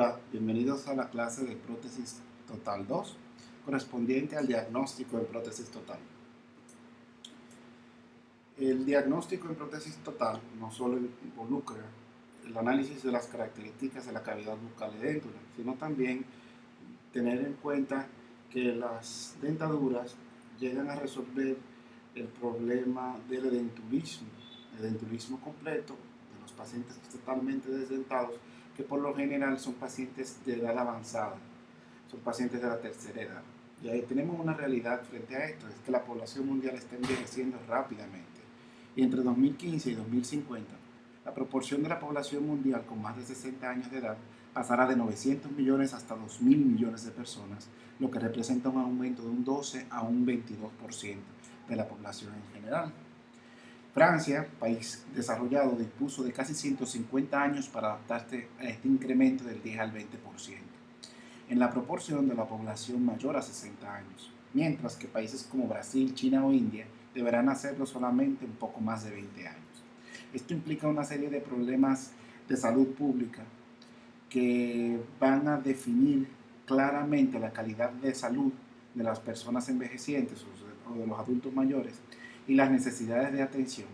Hola, bienvenidos a la clase de prótesis total 2, correspondiente al diagnóstico en prótesis total. El diagnóstico en prótesis total no solo involucra el análisis de las características de la cavidad bucal y dentura, sino también tener en cuenta que las dentaduras llegan a resolver el problema del edenturismo completo de los pacientes totalmente desdentados, que por lo general son pacientes de edad avanzada, son pacientes de la tercera edad. Y ahí tenemos una realidad frente a esto, es que la población mundial está envejeciendo rápidamente. Y entre 2015 y 2050, la proporción de la población mundial con más de 60 años de edad pasará de 900 millones hasta 2.000 millones de personas, lo que representa un aumento de un 12 a un 22% de la población en general. Francia, país desarrollado, dispuso de casi 150 años para adaptarse a este incremento del 10 al 20% en la proporción de la población mayor a 60 años, mientras que países como Brasil, China o India deberán hacerlo solamente un poco más de 20 años. Esto implica una serie de problemas de salud pública que van a definir claramente la calidad de salud de las personas envejecientes o de los adultos mayores y las necesidades de atención,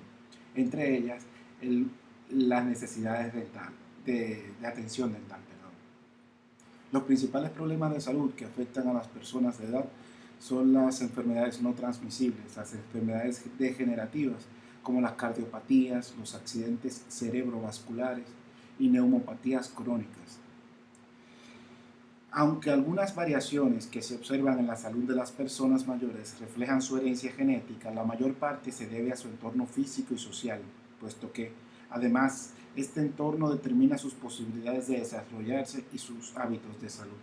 entre ellas las necesidades de atención dental. Los principales problemas de salud que afectan a las personas de edad son las enfermedades no transmisibles, las enfermedades degenerativas como las cardiopatías, los accidentes cerebrovasculares y neumopatías crónicas. Aunque algunas variaciones que se observan en la salud de las personas mayores reflejan su herencia genética, la mayor parte se debe a su entorno físico y social, puesto que, además, este entorno determina sus posibilidades de desarrollarse y sus hábitos de salud.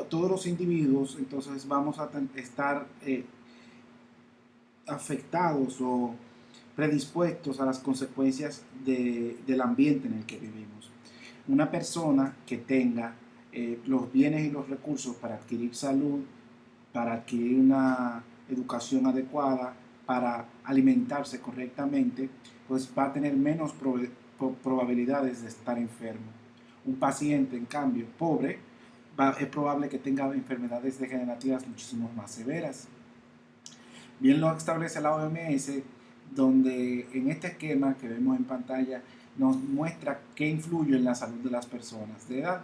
Todos los individuos, entonces, vamos a estar afectados o predispuestos a las consecuencias del ambiente en el que vivimos. Una persona que tenga los bienes y los recursos para adquirir salud, para adquirir una educación adecuada, para alimentarse correctamente, pues va a tener menos probabilidades de estar enfermo. Un paciente, en cambio, pobre, es probable que tenga enfermedades degenerativas muchísimo más severas. Bien lo establece la OMS, donde en este esquema que vemos en pantalla nos muestra qué influye en la salud de las personas de edad.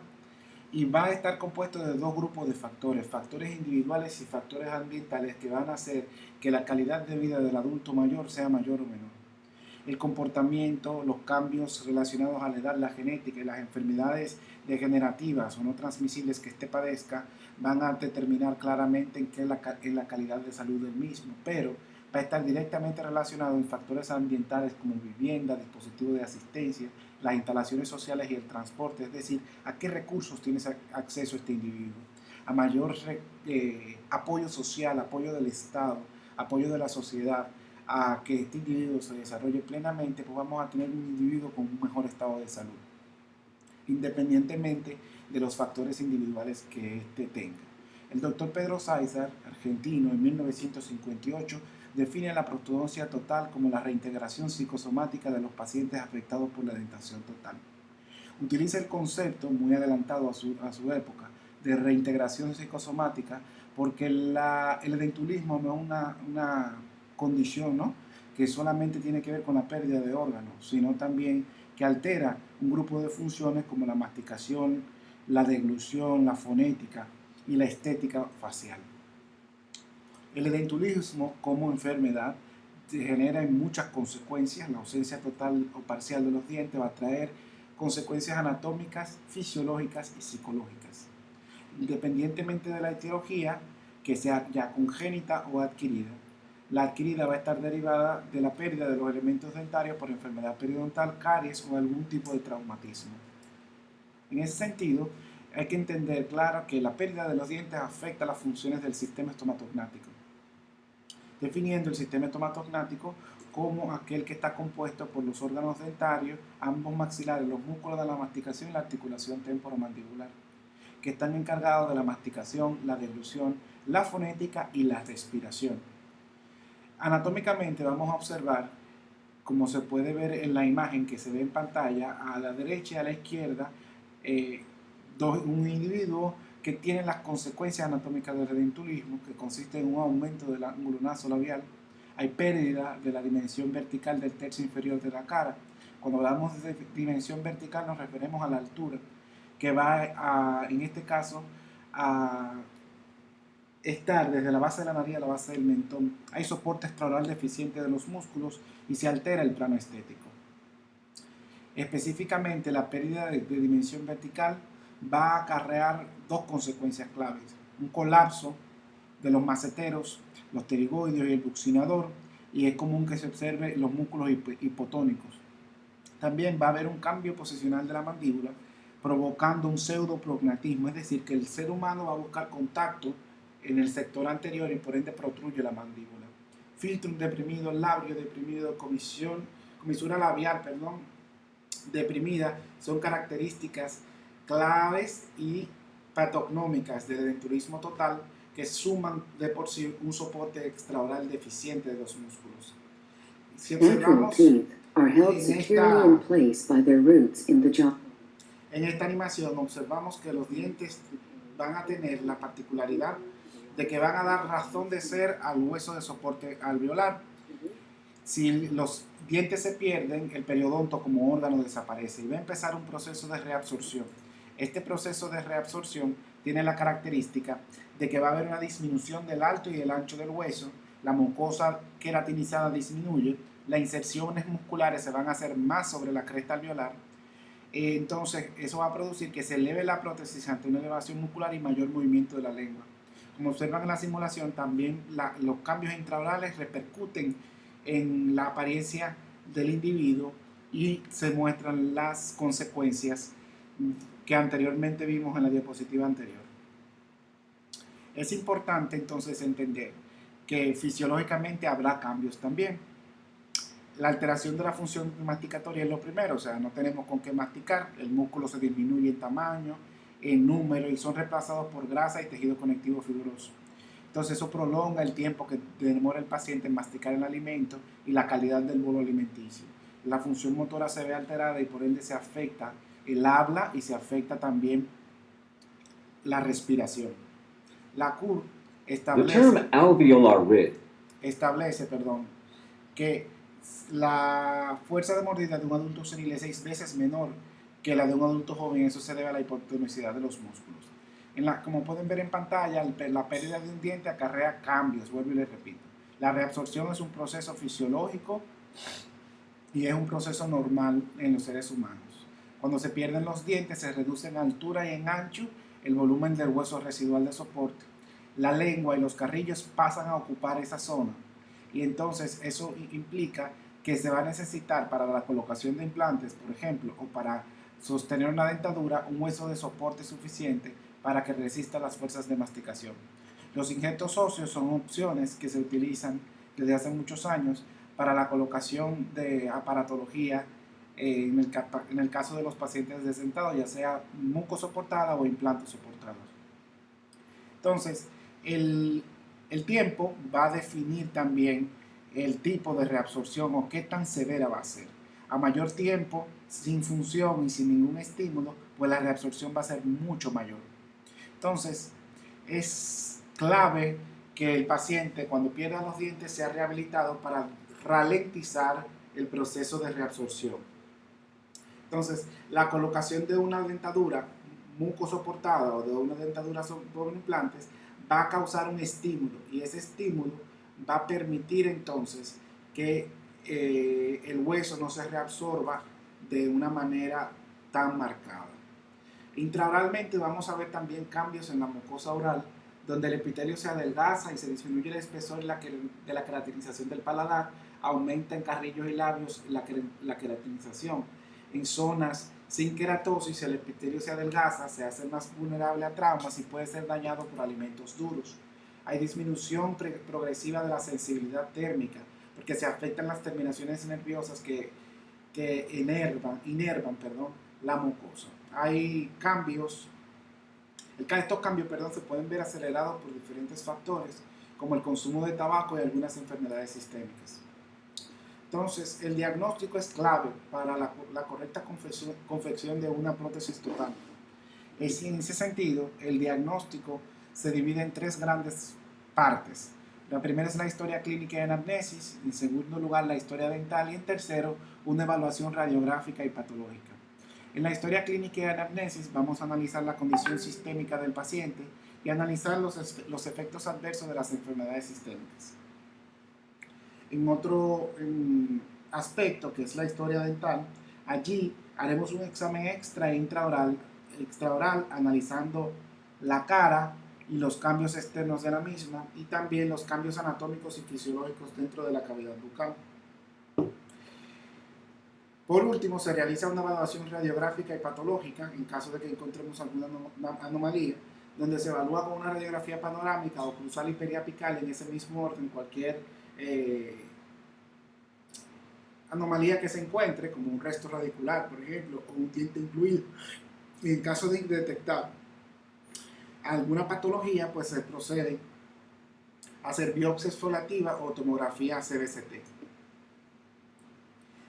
Y va a estar compuesto de dos grupos de factores, factores individuales y factores ambientales, que van a hacer que la calidad de vida del adulto mayor sea mayor o menor. El comportamiento, los cambios relacionados a la edad, la genética y las enfermedades degenerativas o no transmisibles que éste padezca van a determinar claramente en qué es la calidad de salud del mismo, pero va a estar directamente relacionado en factores ambientales como vivienda, dispositivos de asistencia, las instalaciones sociales y el transporte, es decir, a qué recursos tiene acceso este individuo, a mayor apoyo social, apoyo del Estado, apoyo de la sociedad, a que este individuo se desarrolle plenamente, pues vamos a tener un individuo con un mejor estado de salud, independientemente de los factores individuales que éste tenga. El doctor Pedro César, argentino, en 1958, define la prostodoncia total como la reintegración psicosomática de los pacientes afectados por la dentación total. Utiliza el concepto, muy adelantado a su época, de reintegración psicosomática, porque el edentulismo no es una condición, ¿no?, que solamente tiene que ver con la pérdida de órganos, sino también que altera un grupo de funciones como la masticación, la deglución, la fonética y la estética facial. El edentulismo como enfermedad genera muchas consecuencias. La ausencia total o parcial de los dientes va a traer consecuencias anatómicas, fisiológicas y psicológicas, independientemente de la etiología, que sea ya congénita o adquirida. La adquirida va a estar derivada de la pérdida de los elementos dentarios por enfermedad periodontal, caries o algún tipo de traumatismo. En ese sentido, hay que entender claro que la pérdida de los dientes afecta las funciones del sistema estomatognático, definiendo el sistema estomatognático como aquel que está compuesto por los órganos dentarios, ambos maxilares, los músculos de la masticación y la articulación temporomandibular, que están encargados de la masticación, la deglución, la fonética y la respiración. Anatómicamente vamos a observar, como se puede ver en la imagen que se ve en pantalla, a la derecha y a la izquierda, un individuo que tiene las consecuencias anatómicas del redentulismo, que consiste en un aumento del ángulo nasolabial. Hay pérdida de la dimensión vertical del tercio inferior de la cara. Cuando hablamos de dimensión vertical nos referimos a la altura, que va en este caso a estar desde la base de la nariz a la base del mentón. Hay soporte extraoral deficiente de los músculos y se altera el plano estético. Específicamente, la pérdida de dimensión vertical va a acarrear dos consecuencias claves: un colapso de los maceteros, los pterigoides y el buccinador, y es común que se observe los músculos hipotónicos. También va a haber un cambio posicional de la mandíbula, provocando un pseudoprognatismo, es decir, que el ser humano va a buscar contacto en el sector anterior y por ende protruye la mandíbula. Filtrum deprimido, labio deprimido, comisura labial, deprimida, son características claves y patognómicas del denturismo total que suman de por sí un soporte extraoral deficiente de los músculos. Si observamos en esta animación, observamos que los dientes van a tener la particularidad de que van a dar razón de ser al hueso de soporte alveolar. Si los dientes se pierden, el periodonto como órgano desaparece y va a empezar un proceso de reabsorción. Este proceso de reabsorción tiene la característica de que va a haber una disminución del alto y el ancho del hueso, la mucosa queratinizada disminuye, las inserciones musculares se van a hacer más sobre la cresta alveolar. Entonces eso va a producir que se eleve la prótesis ante una elevación muscular y mayor movimiento de la lengua. Como observan en la simulación, también los cambios intraorales repercuten en la apariencia del individuo y se muestran las consecuencias que anteriormente vimos en la diapositiva anterior. Es importante entonces entender que fisiológicamente habrá cambios también. La alteración de la función masticatoria es lo primero, o sea, no tenemos con qué masticar, el músculo se disminuye en tamaño, en número y son reemplazados por grasa y tejido conectivo fibroso. Entonces eso prolonga el tiempo que demora el paciente en masticar el alimento y la calidad del bolo alimenticio. La función motora se ve alterada y por ende se afecta el habla y se afecta también la respiración. La CUR establece que la fuerza de mordida de un adulto senil es 6 veces menor que la de un adulto joven. Eso se debe a la hipotonicidad de los músculos. Como pueden ver en pantalla, la pérdida de un diente acarrea cambios, vuelvo y les repito. La reabsorción es un proceso fisiológico y es un proceso normal en los seres humanos. Cuando se pierden los dientes, se reduce en altura y en ancho el volumen del hueso residual de soporte. La lengua y los carrillos pasan a ocupar esa zona y entonces eso implica que se va a necesitar para la colocación de implantes, por ejemplo, o para sostener una dentadura, un hueso de soporte suficiente para que resista las fuerzas de masticación. Los injertos óseos son opciones que se utilizan desde hace muchos años para la colocación de aparatología en el caso de los pacientes desdentados, ya sea mucosoportada o implantes soportados. Entonces, el tiempo va a definir también el tipo de reabsorción o qué tan severa va a ser. A mayor tiempo, sin función y sin ningún estímulo, pues la reabsorción va a ser mucho mayor. Entonces, es clave que el paciente, cuando pierda los dientes, sea rehabilitado para ralentizar el proceso de reabsorción. Entonces, la colocación de una dentadura mucosoportada o de una dentadura sobre implantes va a causar un estímulo y ese estímulo va a permitir entonces que el hueso no se reabsorba de una manera tan marcada. Intraoralmente vamos a ver también cambios en la mucosa oral, donde el epitelio se adelgaza y se disminuye el espesor de la queratinización del paladar, aumenta en carrillos y labios la queratinización. En zonas sin queratosis el epitelio se adelgaza, se hace más vulnerable a traumas y puede ser dañado por alimentos duros. Hay disminución progresiva de la sensibilidad térmica, porque se afectan las terminaciones nerviosas que inervan la mucosa. Hay cambios, estos cambios se pueden ver acelerados por diferentes factores, como el consumo de tabaco y algunas enfermedades sistémicas. Entonces, el diagnóstico es clave para la correcta confección de una prótesis total. En ese sentido, el diagnóstico se divide en tres grandes partes. La primera es la historia clínica y anamnesis, en segundo lugar la historia dental y en tercero una evaluación radiográfica y patológica. En la historia clínica y anamnesis vamos a analizar la condición sistémica del paciente y analizar los efectos adversos de las enfermedades sistémicas. En otro aspecto, que es la historia dental, allí haremos un examen extra e extraoral analizando la cara y los cambios externos de la misma y también los cambios anatómicos y fisiológicos dentro de la cavidad bucal. Por último, se realiza una evaluación radiográfica y patológica en caso de que encontremos alguna anomalía, donde se evalúa con una radiografía panorámica o cruzal y periapical en ese mismo orden cualquier anomalía que se encuentre, como un resto radicular, por ejemplo, o un diente incluido. Y en caso de detectar alguna patología, pues se procede a hacer biopsia exfoliativa o tomografía CBCT.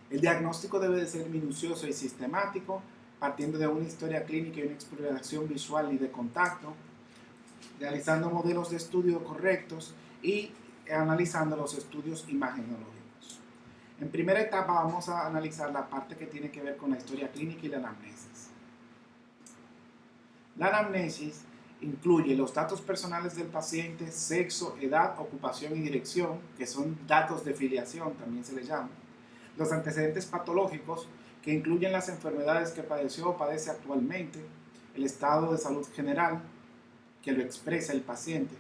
El diagnóstico debe de ser minucioso y sistemático, partiendo de una historia clínica y una exploración visual y de contacto, realizando modelos de estudio correctos y analizando los estudios imagenológicos. En primera etapa vamos a analizar la parte que tiene que ver con la historia clínica y la anamnesis. La anamnesis incluye los datos personales del paciente, sexo, edad, ocupación y dirección, que son datos de filiación, también se les llama. Los antecedentes patológicos, que incluyen las enfermedades que padeció o padece actualmente, el estado de salud general, que lo expresa el paciente,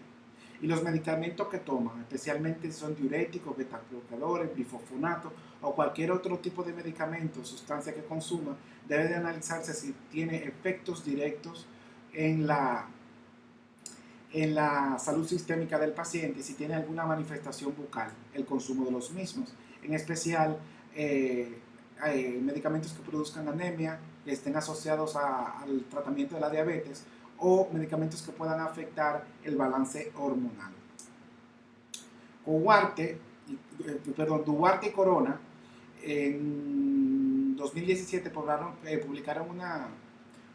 y los medicamentos que toma, especialmente si son diuréticos, betabloqueadores, bifosfonato o cualquier otro tipo de medicamento o sustancia que consuma, debe de analizarse si tiene efectos directos en la salud sistémica del paciente y si tiene alguna manifestación bucal, el consumo de los mismos, en especial medicamentos que produzcan anemia, que estén asociados al tratamiento de la diabetes o medicamentos que puedan afectar el balance hormonal. Duarte y Corona en 2017 publicaron una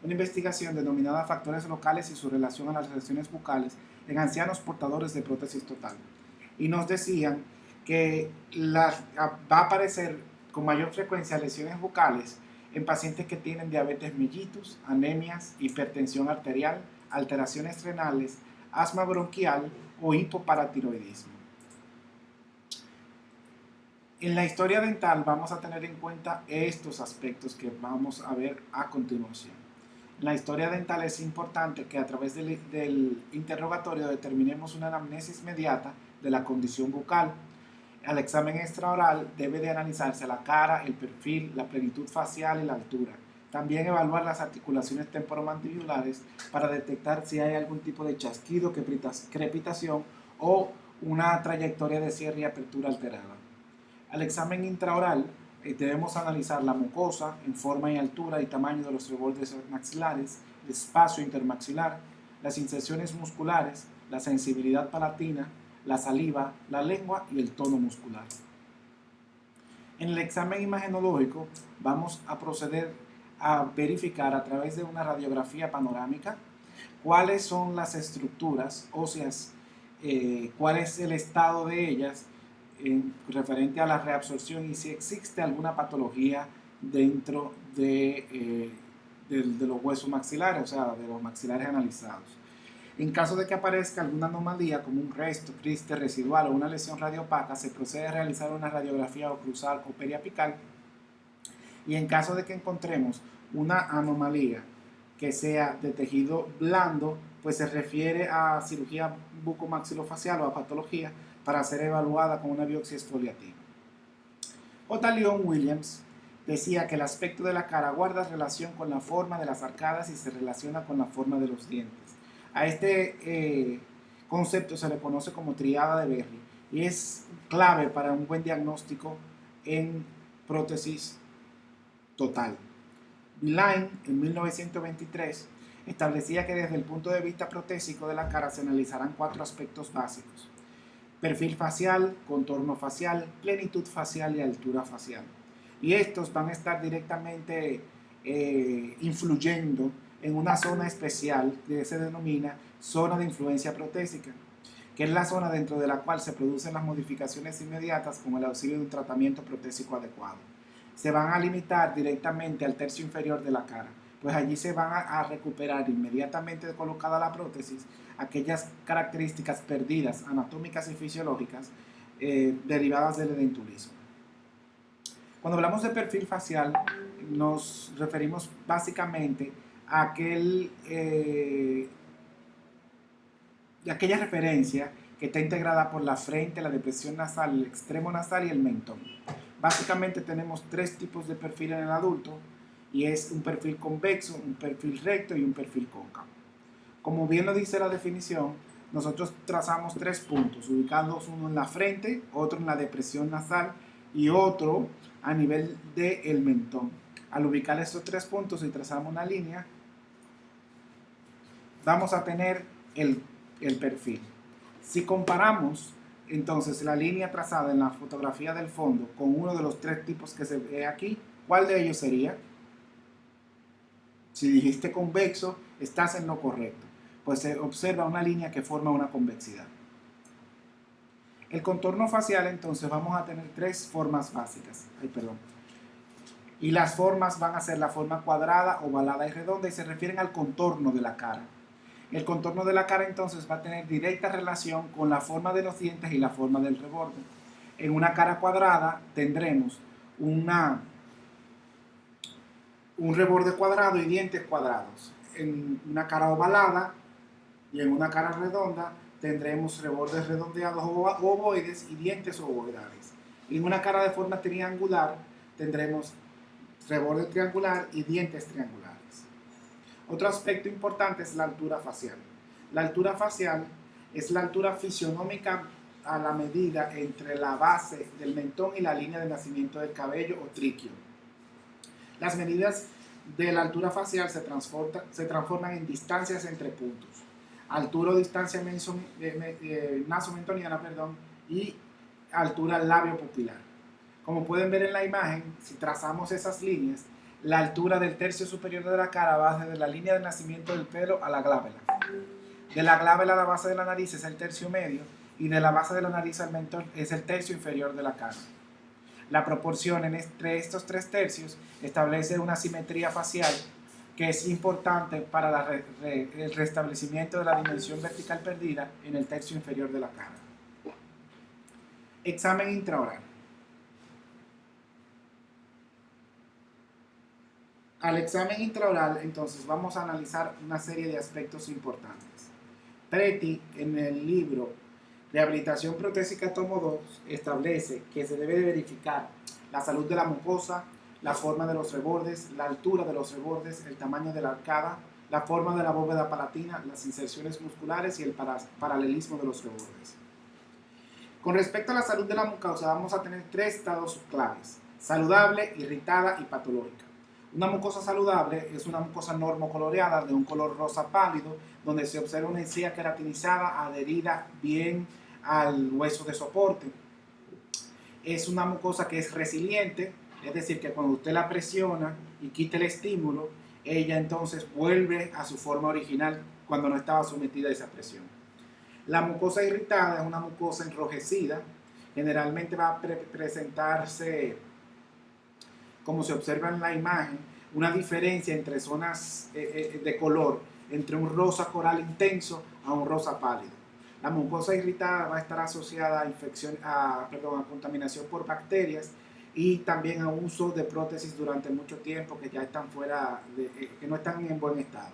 investigación denominada Factores locales y su relación a las lesiones bucales en ancianos portadores de prótesis total. Y nos decían que va a aparecer con mayor frecuencia lesiones bucales en pacientes que tienen diabetes mellitus, anemias, hipertensión arterial, alteraciones renales, asma bronquial o hipoparatiroidismo. En la historia dental vamos a tener en cuenta estos aspectos que vamos a ver a continuación. En la historia dental es importante que a través del interrogatorio determinemos una anamnesis inmediata de la condición bucal. Al examen extraoral debe de analizarse la cara, el perfil, la plenitud facial y la altura. También evaluar las articulaciones temporomandibulares para detectar si hay algún tipo de chasquido, crepitación o una trayectoria de cierre y apertura alterada. Al examen intraoral debemos analizar la mucosa en forma y altura y tamaño de los rebordes maxilares, el espacio intermaxilar, las inserciones musculares, la sensibilidad palatina, la saliva, la lengua y el tono muscular. En el examen imagenológico vamos a proceder a verificar a través de una radiografía panorámica cuáles son las estructuras óseas, cuál es el estado de ellas referente a la reabsorción y si existe alguna patología dentro de los huesos maxilares, o sea, de los maxilares analizados. En caso de que aparezca alguna anomalía como un resto, criste residual o una lesión radiopaca, se procede a realizar una radiografía oclusal o periapical. Y en caso de que encontremos una anomalía que sea de tejido blando, pues se refiere a cirugía bucomaxilofacial o a patología para ser evaluada con una biopsia exfoliativa. Otalión Williams decía que el aspecto de la cara guarda relación con la forma de las arcadas y se relaciona con la forma de los dientes. A este concepto se le conoce como triada de Berry y es clave para un buen diagnóstico en prótesis total. Villain, en 1923, establecía que desde el punto de vista protésico de la cara se analizarán 4 aspectos básicos: perfil facial, contorno facial, plenitud facial y altura facial. Y estos van a estar directamente influyendo en una zona especial que se denomina zona de influencia protésica, que es la zona dentro de la cual se producen las modificaciones inmediatas con el auxilio de un tratamiento protésico adecuado. Se van a limitar directamente al tercio inferior de la cara, pues allí se van a recuperar inmediatamente colocada la prótesis aquellas características perdidas anatómicas y fisiológicas derivadas del edentulismo. Cuando hablamos de perfil facial, nos referimos básicamente a aquella referencia que está integrada por la frente, la depresión nasal, el extremo nasal y el mentón. Básicamente tenemos tres tipos de perfil en el adulto, y es un perfil convexo, un perfil recto y un perfil cóncavo. Como bien lo dice la definición, nosotros trazamos tres puntos, ubicados uno en la frente, otro en la depresión nasal y otro a nivel del mentón. Al ubicar estos tres puntos y trazamos una línea, vamos a tener el perfil. Si comparamos entonces la línea trazada en la fotografía del fondo con uno de los tres tipos que se ve aquí, ¿cuál de ellos sería? Si dijiste convexo, estás en lo correcto, pues se observa una línea que forma una convexidad. El contorno facial, entonces, vamos a tener tres formas básicas. Y las formas van a ser la forma cuadrada, ovalada y redonda, y se refieren al contorno de la cara. El contorno de la cara, entonces, va a tener directa relación con la forma de los dientes y la forma del reborde. En una cara cuadrada tendremos un reborde cuadrado y dientes cuadrados. En una cara ovalada y en una cara redonda tendremos rebordes redondeados o ovoides y dientes ovoidales. Y en una cara de forma triangular tendremos reborde triangular y dientes triangulares. Otro aspecto importante es la altura facial. La altura facial es la altura fisionómica a la medida entre la base del mentón y la línea de nacimiento del cabello o tríqueo. Las medidas de la altura facial se transforman en distancias entre puntos. Altura o distancia nasomentoniana, y altura labio pupilar. Como pueden ver en la imagen, si trazamos esas líneas, la altura del tercio superior de la cara va desde la línea de nacimiento del pelo a la glábela. De la glábela a la base de la nariz es el tercio medio, y de la base de la nariz al mentón es el tercio inferior de la cara. La proporción entre estos tres tercios establece una simetría facial que es importante para el restablecimiento de la dimensión vertical perdida en el tercio inferior de la cara. Examen intraoral. Al examen intraoral, entonces, vamos a analizar una serie de aspectos importantes. Preti, en el libro Rehabilitación Protésica Tomo 2, establece que se debe de verificar la salud de la mucosa, la forma de los rebordes, la altura de los rebordes, el tamaño de la arcada, la forma de la bóveda palatina, las inserciones musculares y el paralelismo de los rebordes. Con respecto a la salud de la mucosa, vamos a tener tres estados claves: saludable, irritada y patológica. Una mucosa saludable es una mucosa normocoloreada de un color rosa pálido, donde se observa una encía queratinizada adherida bien al hueso de soporte. Es una mucosa que es resiliente, es decir, que cuando usted la presiona y quita el estímulo, ella entonces vuelve a su forma original cuando no estaba sometida a esa presión. La mucosa irritada es una mucosa enrojecida, generalmente va a presentarse, como se observa en la imagen, una diferencia entre zonas de color, entre un rosa coral intenso a un rosa pálido. La mucosa irritada va a estar asociada a contaminación por bacterias y también a uso de prótesis durante mucho tiempo que ya están que no están en buen estado.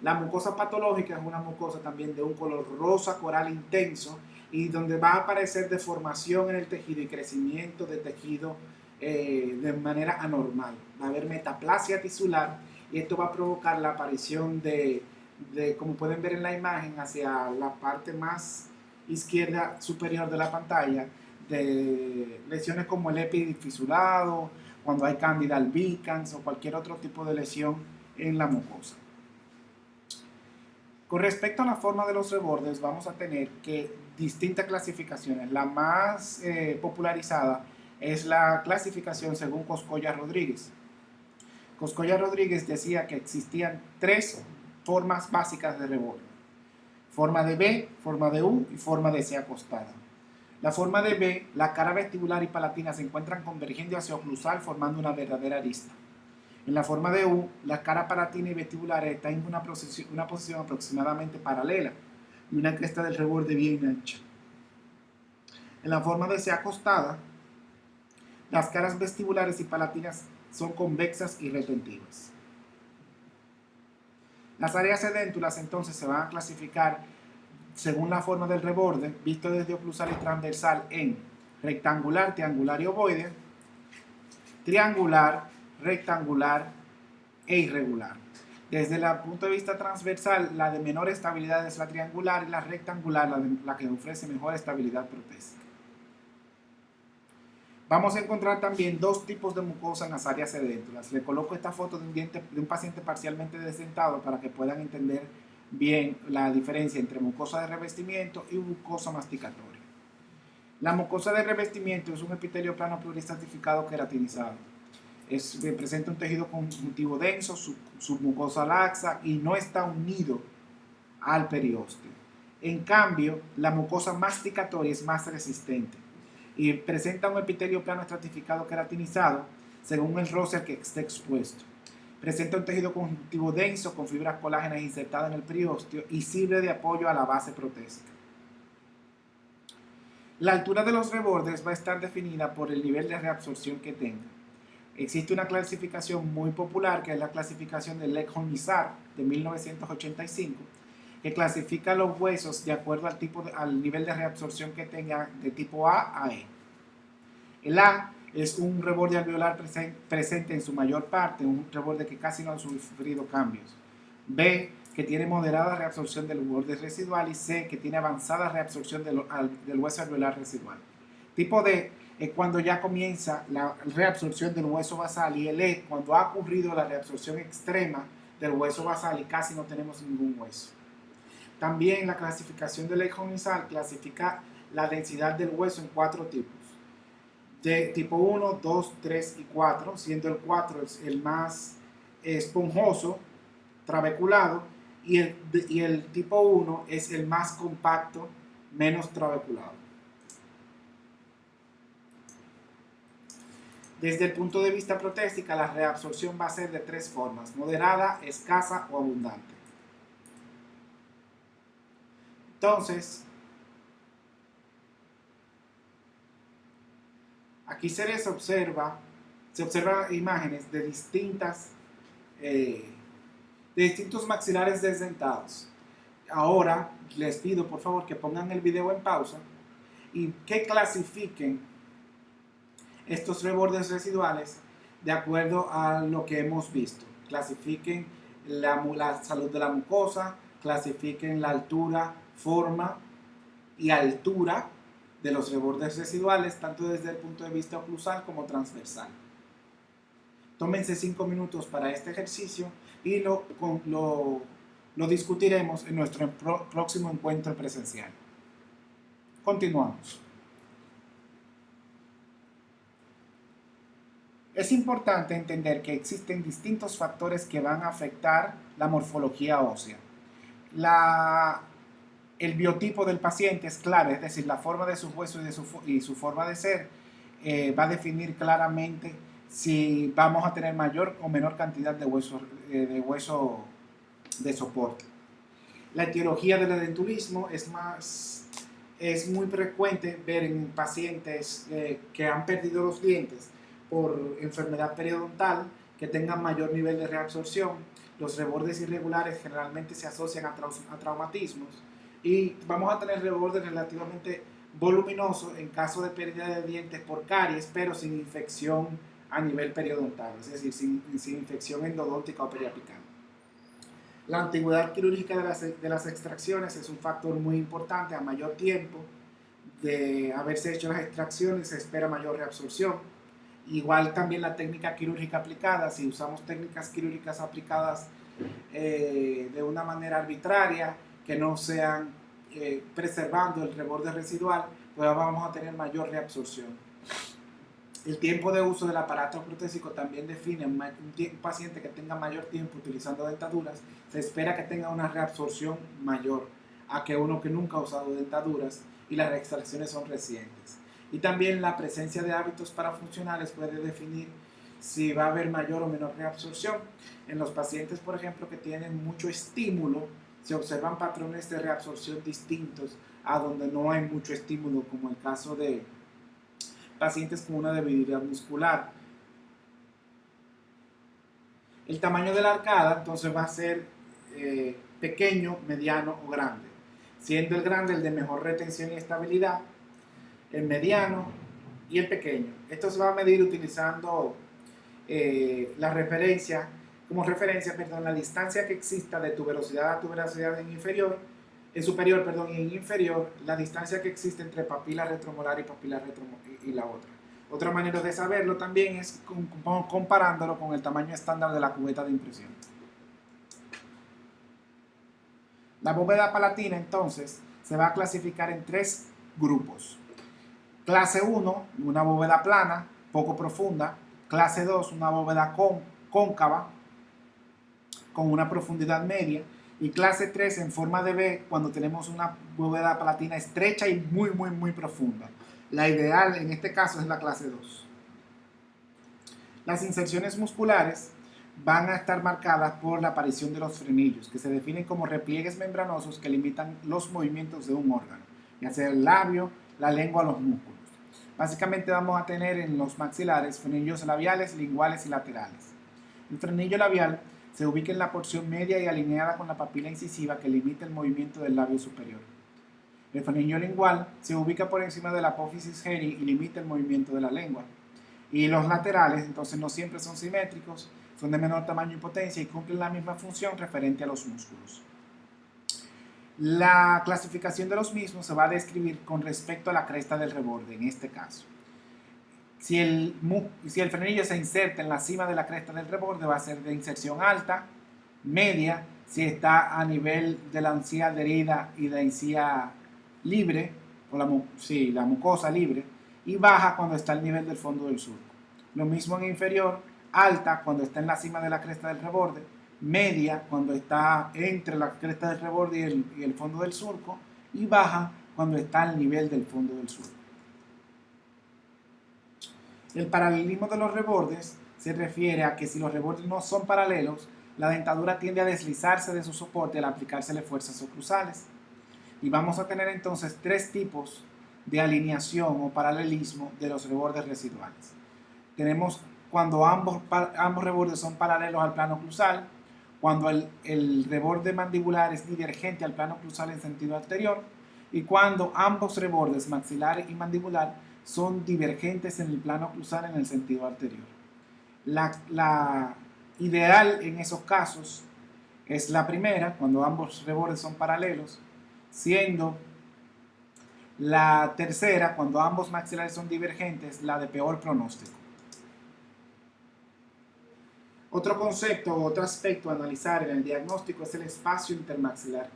La mucosa patológica es una mucosa también de un color rosa coral intenso y donde va a aparecer deformación en el tejido y crecimiento de tejido de manera anormal. Va a haber metaplasia tisular y esto va a provocar la aparición de, como pueden ver en la imagen, hacia la parte más izquierda superior de la pantalla, de lesiones como el epidifisurado, cuando hay Candida albicans o cualquier otro tipo de lesión en la mucosa. Con respecto a la forma de los rebordes, vamos a tener que distintas clasificaciones. La más popularizada es la clasificación según Coscolla Rodríguez. Coscolla Rodríguez decía que existían tres formas básicas de reborde: forma de B, forma de U y forma de C acostada. La forma de B, la cara vestibular y palatina se encuentran convergiendo hacia oclusal formando una verdadera arista. En la forma de U, la cara palatina y vestibular están en una posición aproximadamente paralela y una cresta del reborde bien ancha. En la forma de C acostada, las caras vestibulares y palatinas son convexas y retentivas. Las áreas edéntulas entonces se van a clasificar según la forma del reborde, visto desde oclusal y transversal en rectangular, triangular y ovoide, triangular, rectangular e irregular. Desde el punto de vista transversal, la de menor estabilidad es la triangular y la rectangular la que ofrece mejor estabilidad protésica. Vamos a encontrar también dos tipos de mucosa en las áreas edéntulas. Le coloco esta foto de un paciente parcialmente desdentado para que puedan entender bien la diferencia entre mucosa de revestimiento y mucosa masticatoria. La mucosa de revestimiento es un epitelio plano pluristratificado queratinizado. Presenta un tejido conjuntivo denso, submucosa laxa y no está unido al periósteo. En cambio, la mucosa masticatoria es más resistente y presenta un epitelio plano estratificado queratinizado según el rocer que esté expuesto. Presenta un tejido conjuntivo denso con fibras colágenas insertadas en el periósteo y sirve de apoyo a la base protésica. La altura de los rebordes va a estar definida por el nivel de reabsorción que tenga. Existe una clasificación muy popular que es la clasificación de Lecholm-Izard de 1985, que clasifica los huesos de acuerdo al nivel de reabsorción que tenga de tipo A a E. El A es un reborde alveolar presente en su mayor parte, un reborde que casi no ha sufrido cambios. B, que tiene moderada reabsorción del borde residual, y C, que tiene avanzada reabsorción del hueso alveolar residual. Tipo D es cuando ya comienza la reabsorción del hueso basal, y el E cuando ha ocurrido la reabsorción extrema del hueso basal y casi no tenemos ningún hueso. También la clasificación de Lecholm-Izard clasifica la densidad del hueso en 4 tipos. De tipo 1, 2, 3 y 4, siendo el 4 el más esponjoso, trabeculado, y el tipo 1 es el más compacto, menos trabeculado. Desde el punto de vista protésica, la reabsorción va a ser de 3 formas: moderada, escasa o abundante. Entonces, aquí se observan imágenes de distintos maxilares desdentados. Ahora les pido por favor que pongan el video en pausa y que clasifiquen estos rebordes residuales de acuerdo a lo que hemos visto. Clasifiquen la salud de la mucosa, clasifiquen la altura, forma y altura de los rebordes residuales, tanto desde el punto de vista oclusal como transversal. Tómense 5 minutos para este ejercicio y lo discutiremos en nuestro próximo encuentro presencial. Continuamos. Es importante entender que existen distintos factores que van a afectar la morfología ósea. El biotipo del paciente es clave, es decir, la forma de sus huesos y su forma de ser va a definir claramente si vamos a tener mayor o menor cantidad de hueso de soporte. La etiología del edentulismo es muy frecuente ver en pacientes que han perdido los dientes por enfermedad periodontal, que tengan mayor nivel de reabsorción. Los rebordes irregulares generalmente se asocian a traumatismos y vamos a tener rebordes relativamente voluminosos en caso de pérdida de dientes por caries, pero sin infección a nivel periodontal, es decir, sin infección endodóntica o periapical. La antigüedad quirúrgica de las extracciones es un factor muy importante. A mayor tiempo de haberse hecho las extracciones se espera mayor reabsorción. Igual también la técnica quirúrgica aplicada, si usamos técnicas quirúrgicas aplicadas de una manera arbitraria, que no sean preservando el reborde residual, pues vamos a tener mayor reabsorción. El tiempo de uso del aparato protésico también define un paciente que tenga mayor tiempo utilizando dentaduras, se espera que tenga una reabsorción mayor a que uno que nunca ha usado dentaduras y las extracciones son recientes. Y también la presencia de hábitos parafuncionales puede definir si va a haber mayor o menor reabsorción. En los pacientes, por ejemplo, que tienen mucho estímulo, se observan patrones de reabsorción distintos a donde no hay mucho estímulo, como el caso de pacientes con una debilidad muscular. El tamaño de la arcada entonces va a ser pequeño, mediano o grande, siendo el grande el de mejor retención y estabilidad, el mediano y el pequeño. Esto se va a medir utilizando la referencia, la distancia que exista de tu velocidad a tu velocidad en superior, y en inferior, la distancia que existe entre papila retromolar y papila retromolar y la otra. Otra manera de saberlo también es comparándolo con el tamaño estándar de la cubeta de impresión. La bóveda palatina entonces se va a clasificar en 3 grupos. Clase 1, una bóveda plana, poco profunda. Clase 2, una bóveda cóncava, con una profundidad media. Y clase 3 en forma de V, cuando tenemos una bóveda palatina estrecha y muy profunda. La ideal en este caso es la clase 2. Las inserciones musculares van a estar marcadas por la aparición de los frenillos, que se definen como repliegues membranosos que limitan los movimientos de un órgano, ya sea el labio, la lengua o los músculos. Básicamente vamos a tener en los maxilares frenillos labiales, linguales y laterales. El frenillo labial se ubica en la porción media y alineada con la papila incisiva que limita el movimiento del labio superior. El frenillo lingual se ubica por encima de la apófisis geri y limita el movimiento de la lengua. Y los laterales, entonces, no siempre son simétricos, son de menor tamaño y potencia y cumplen la misma función referente a los músculos. La clasificación de los mismos se va a describir con respecto a la cresta del reborde, en este caso. Si el frenillo se inserta en la cima de la cresta del reborde, va a ser de inserción alta, media, si está a nivel de la encía adherida y la encía libre, o la mucosa libre, y baja cuando está al nivel del fondo del surco. Lo mismo en inferior, alta cuando está en la cima de la cresta del reborde, media cuando está entre la cresta del reborde y el fondo del surco, y baja cuando está al nivel del fondo del surco. El paralelismo de los rebordes se refiere a que si los rebordes no son paralelos, la dentadura tiende a deslizarse de su soporte al aplicársele fuerzas oclusales. Y vamos a tener entonces 3 tipos de alineación o paralelismo de los rebordes residuales. Tenemos cuando ambos rebordes son paralelos al plano oclusal, cuando el reborde mandibular es divergente al plano oclusal en sentido anterior, y cuando ambos rebordes maxilar y mandibular son divergentes en el plano oclusal en el sentido anterior. La ideal en esos casos es la primera, cuando ambos rebordes son paralelos, siendo la tercera, cuando ambos maxilares son divergentes, la de peor pronóstico. Otro concepto o otro aspecto a analizar en el diagnóstico es el espacio intermaxilar.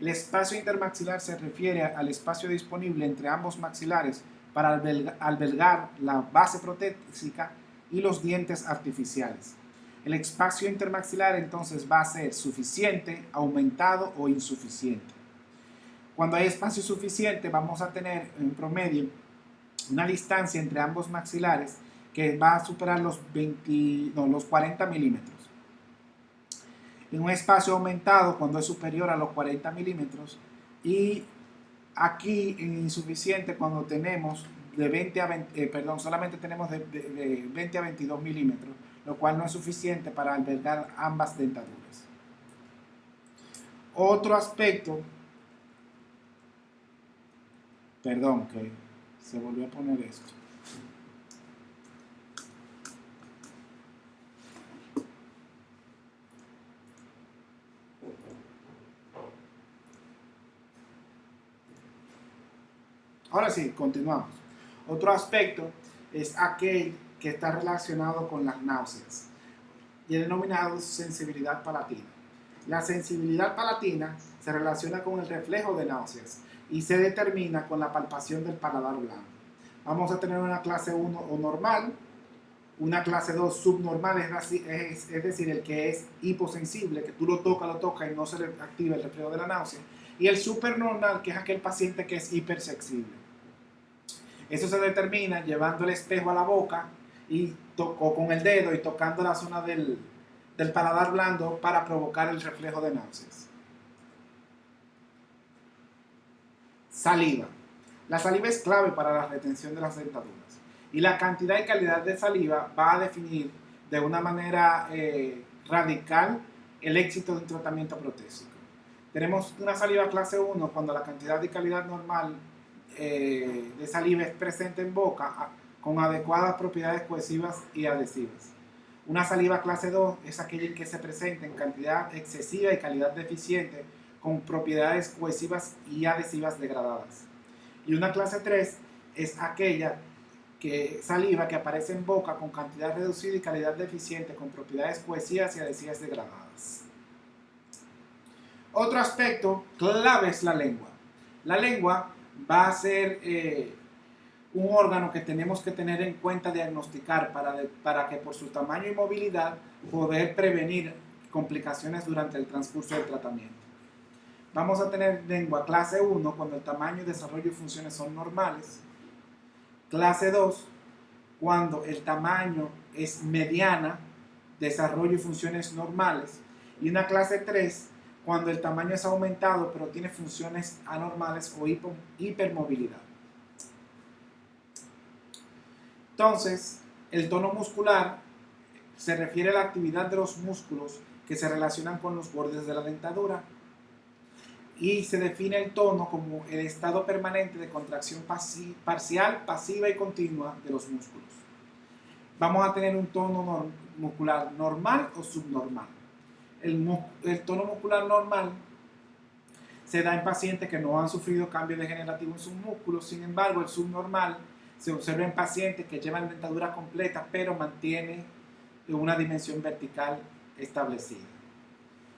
El espacio intermaxilar se refiere al espacio disponible entre ambos maxilares para albergar la base protésica y los dientes artificiales. El espacio intermaxilar entonces va a ser suficiente, aumentado o insuficiente. Cuando hay espacio suficiente vamos a tener en promedio una distancia entre ambos maxilares que va a superar los 40 milímetros. En un espacio aumentado cuando es superior a los 40 milímetros, y aquí en insuficiente cuando tenemos solamente tenemos de 20 a 22 milímetros, lo cual no es suficiente para albergar ambas dentaduras. Otro aspecto, que se volvió a poner esto. Ahora sí, continuamos. Otro aspecto es aquel que está relacionado con las náuseas y el denominado sensibilidad palatina. La sensibilidad palatina se relaciona con el reflejo de náuseas y se determina con la palpación del paladar blando. Vamos a tener una clase 1 o normal, una clase 2 subnormal, es decir, el que es hiposensible, que tú lo tocas y no se le activa el reflejo de la náusea, y el supernormal, que es aquel paciente que es hipersensible. Eso se determina llevando el espejo a la boca o con el dedo y tocando la zona del paladar blando para provocar el reflejo de náuseas. Saliva. La saliva es clave para la retención de las dentaduras y la cantidad y calidad de saliva va a definir de una manera radical el éxito de un tratamiento protésico. Tenemos una saliva clase 1 cuando la cantidad y calidad normal de saliva es presente en boca con adecuadas propiedades cohesivas y adhesivas. Una saliva clase 2 es aquella que se presenta en cantidad excesiva y calidad deficiente con propiedades cohesivas y adhesivas degradadas. Y una clase 3 es aquella saliva que aparece en boca con cantidad reducida y calidad deficiente con propiedades cohesivas y adhesivas degradadas. Otro aspecto clave es la lengua. La lengua va a ser un órgano que tenemos que tener en cuenta diagnosticar para que por su tamaño y movilidad poder prevenir complicaciones durante el transcurso del tratamiento. Vamos a tener lengua clase 1 cuando el tamaño, desarrollo y funciones son normales. Clase 2 cuando el tamaño es mediana, desarrollo y funciones normales. Y una clase 3 cuando el tamaño es aumentado pero tiene funciones anormales o hipermovilidad. Entonces, el tono muscular se refiere a la actividad de los músculos que se relacionan con los bordes de la dentadura y se define el tono como el estado permanente de contracción parcial, pasiva y continua de los músculos. Vamos a tener un tono muscular normal o subnormal. El tono muscular normal se da en pacientes que no han sufrido cambio degenerativo en sus músculos. Sin embargo, el subnormal se observa en pacientes que llevan dentadura completa pero mantiene una dimensión vertical establecida.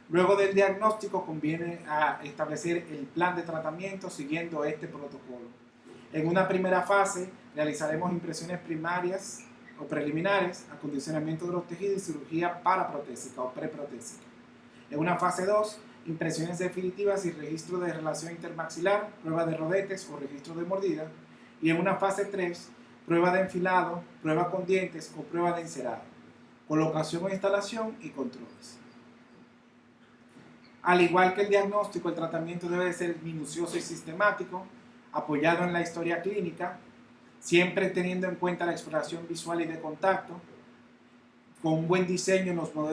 Luego del diagnóstico conviene a establecer el plan de tratamiento siguiendo este protocolo. En una primera fase realizaremos impresiones primarias o preliminares, acondicionamiento de los tejidos y cirugía paraprotésica o preprotésica. En una fase 2, impresiones definitivas y registro de relación intermaxilar, prueba de rodetes o registro de mordida. Y en una fase 3, prueba de enfilado, prueba con dientes o prueba de encerado, colocación o instalación y controles. Al igual que el diagnóstico, el tratamiento debe de ser minucioso y sistemático, apoyado en la historia clínica, siempre teniendo en cuenta la exploración visual y de contacto, con un buen diseño en los modelos